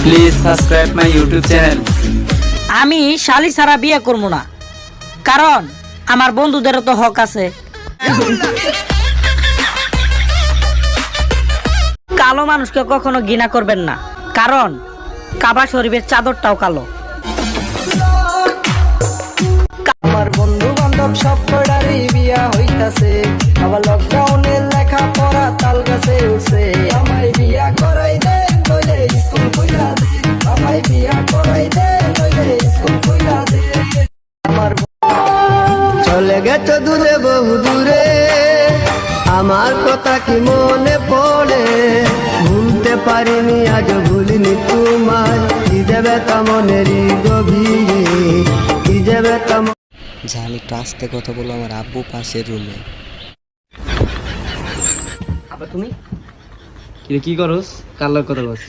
Please subscribe my YouTube channel. আমি শালি ছাড়া বিয়ে করব না, কারণ আমার বন্ধুদেরও তো হক আছে। কালো মানুষকে কখনো ঘৃণা করবেন না, কারণ কাবা শরীফের চাদরটাও কালো। আমার বন্ধু বান্ধব সব কটারই বিয়া হইতাছে, আবার লকডাউনে লেখাপড়া তাল গাছে উঠছে। আমায় বিয়া করাই দে নইলে স্কুল খুইলা দে, আমায় বিয়া করাই দে নইলে স্কুল খুইলা দে। আমার চলে গেছে দূরে বহু দূরে, আমার কথা কি মনে পড়ে, ভুলতে পারিনি আজ ভুলিনি তোমায়, কি দেবে তা মনেরই গভীরে, কি দেবে তা। জানি একটু আস্তে কথা বলো, আমার আব্বু পাশের রুমে। আবার তুমি কি করস? কার লগে কথা কস?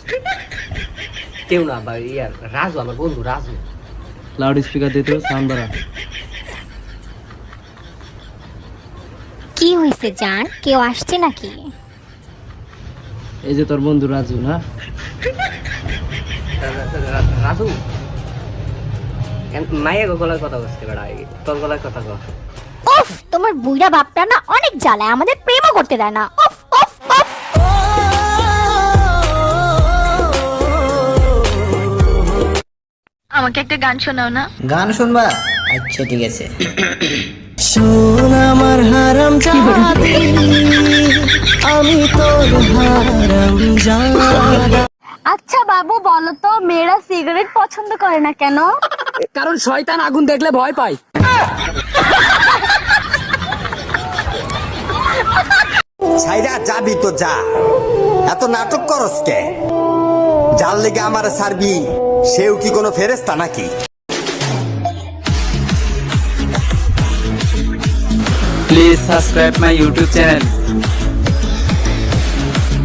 কেউ না, বা ইয়ার রাজু, আমার বন্ধু রাজু। লাউড স্পিকার দিতে সাউন্ড বাড়া। কি হয়েছে জান, কেউ আসছে নাকি? এই যে তোর বন্ধু রাজু না? রাজু মায়ের গলায় কথা বলছে, বেড়া তোর গলায় কথা কর। উফ, তোমার বুইড়া বাপটা না অনেক জ্বালায়, আমাদের প্রেমও করতে দেয় না। উফ উফ উফ। আমাকে একটা গান শোনাও না। গান শুনবা? আচ্ছা ঠিক আছে। শোন আমার হারাম জাদি, আমি তোর হারাম জাদা। আচ্ছা বাবু, বলো তো মেয়েরা সিগারেট পছন্দ করে না কেন? কারণ শয়তান আগুন দেখলে ভয় পায়। ছাইরা যাবি তো যা, এত নাটক করস কে? যার লেগে আমার সারবি সেও কি কোনো ফেরেস্তা নাকি? Please subscribe my YouTube channel.